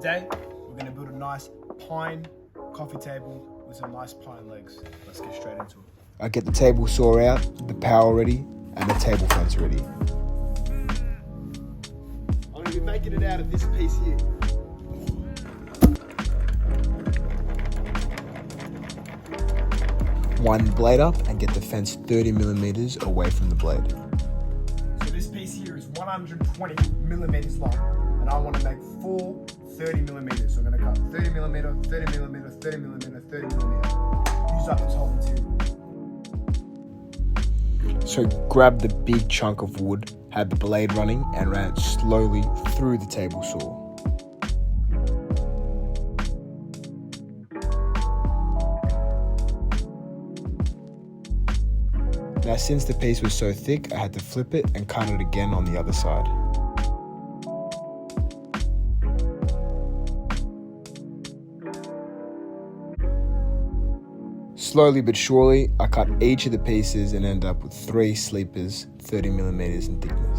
Today, we're going to build a nice pine coffee table with some nice pine legs. Let's get straight into it. I get the table saw out, the power ready, and the table fence ready. I'm going to be making it out of this piece here. Wind the blade up and get the fence 30 millimeters away from the blade. So this piece here is 120 millimeters long, and I want to make four 30 millimeters. So I'm going to cut 30 millimeter, 30 millimeter, 30 millimeter, 30 millimeter. Use up this whole material. So grab the big chunk of wood, had the blade running, and ran it slowly through the table saw. Now, since the piece was so thick, I had to flip it and cut it again on the other side. Slowly but surely, I cut each of the pieces and ended up with 3 sleepers, 30 millimeters in thickness.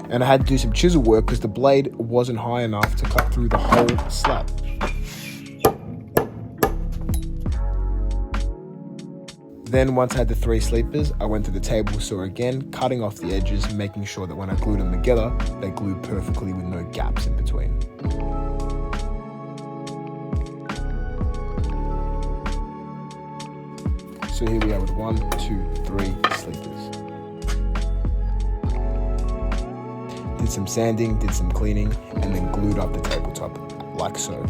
And I had to do some chisel work because the blade wasn't high enough to cut through the whole slab. Then once I had the 3 sleepers, I went to the table saw again, cutting off the edges, making sure that when I glued them together, they glued perfectly with no gaps in between. So here we are with 1, 2, 3 sleepers. Did some sanding, did some cleaning, and then glued up the tabletop like so.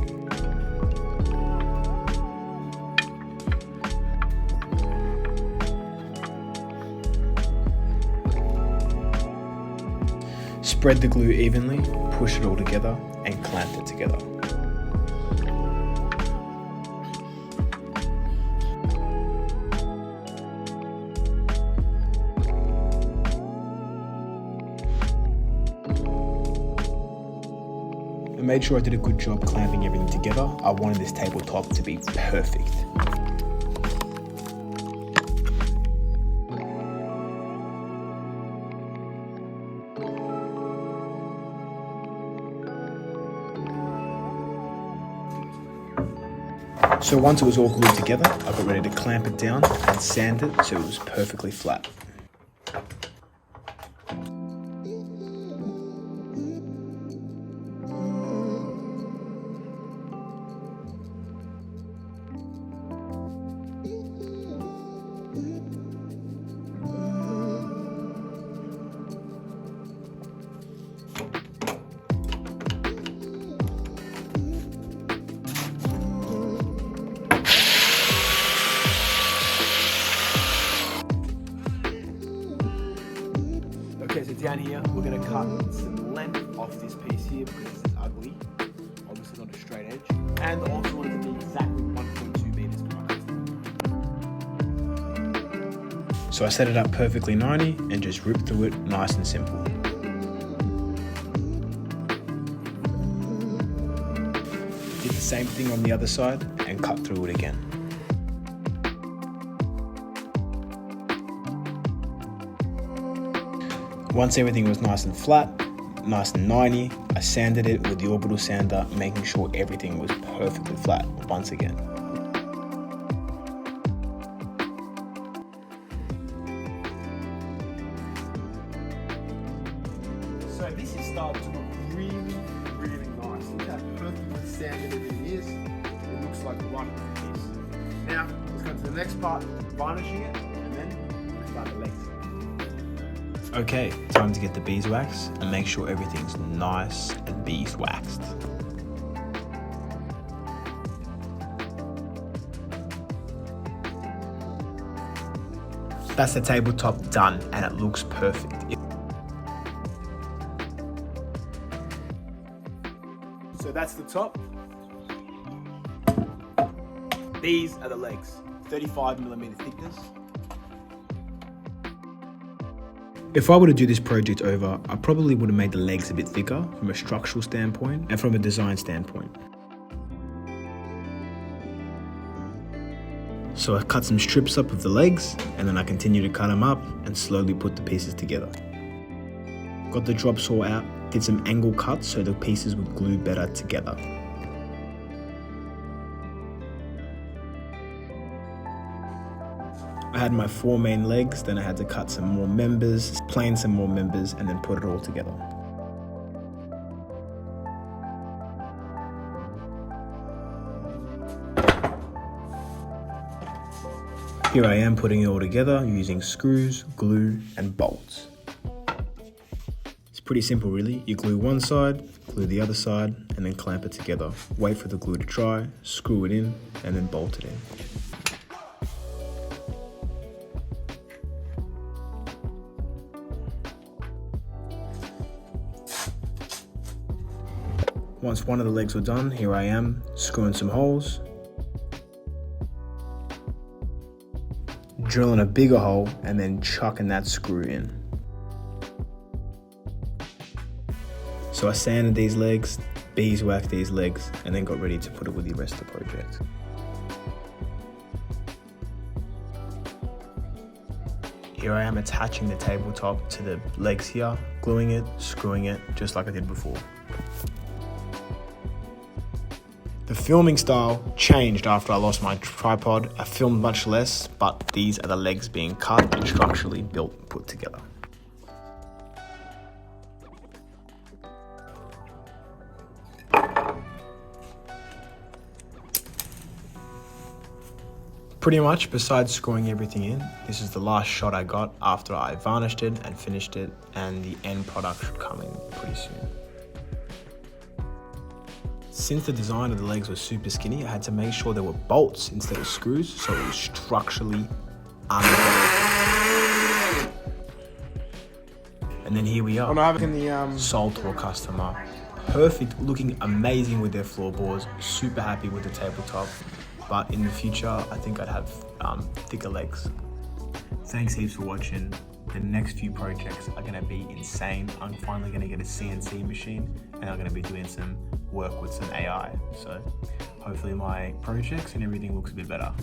Spread the glue evenly, push it all together, and clamp it together. I made sure I did a good job clamping everything together. I wanted this tabletop to be perfect. So once it was all glued together, I got ready to clamp it down and sand it so it was perfectly flat. Okay, so down here, we're going to cut some length off this piece here because this is ugly. Obviously not a straight edge. And I also want it to be exactly 1.2 meters behind. So I set it up perfectly 90 and just ripped through it nice and simple. Did the same thing on the other side and cut through it again. Once everything was nice and flat, nice and 90, I sanded it with the Orbital sander, making sure everything was perfectly flat once again. So this is starting to look really, really nice. Look how perfectly sanded everything is. It looks like one piece. Now, let's go to the next part, varnishing it, and then we'll start the legs. Okay, time to get the beeswax and make sure everything's nice and beeswaxed. That's the tabletop done and it looks perfect. So that's the top. These are the legs, 35 millimeter thickness. If I were to do this project over, I probably would have made the legs a bit thicker from a structural standpoint and from a design standpoint. So I cut some strips up of the legs and then I continue to cut them up and slowly put the pieces together. Got the drop saw out, did some angle cuts so the pieces would glue better together. I had my 4 main legs, then I had to cut some more members, plane some more members, and then put it all together. Here I am putting it all together using screws, glue, and bolts. It's pretty simple really. You glue one side, glue the other side, and then clamp it together. Wait for the glue to dry, screw it in, and then bolt it in. Once one of the legs were done, here I am screwing some holes, drilling a bigger hole, and then chucking that screw in. So I sanded these legs, beeswaxed these legs, and then got ready to put it with the rest of the project. Here I am attaching the tabletop to the legs here, gluing it, screwing it, just like I did before. The filming style changed after I lost my tripod. I filmed much less, but these are the legs being cut and structurally built and put together. Pretty much, besides screwing everything in, this is the last shot I got after I varnished it and finished it, and the end product should come in pretty soon. Since the design of the legs was super skinny, I had to make sure there were bolts instead of screws, so it was structurally unbolted. And then here we are, sold to a customer. Perfect, looking amazing with their floorboards, super happy with the tabletop. But in the future, I think I'd have thicker legs. Thanks heaps for watching. The next few projects are gonna be insane. I'm finally gonna get a CNC machine and I'm gonna be doing some work with some AI. So hopefully my projects and everything looks a bit better.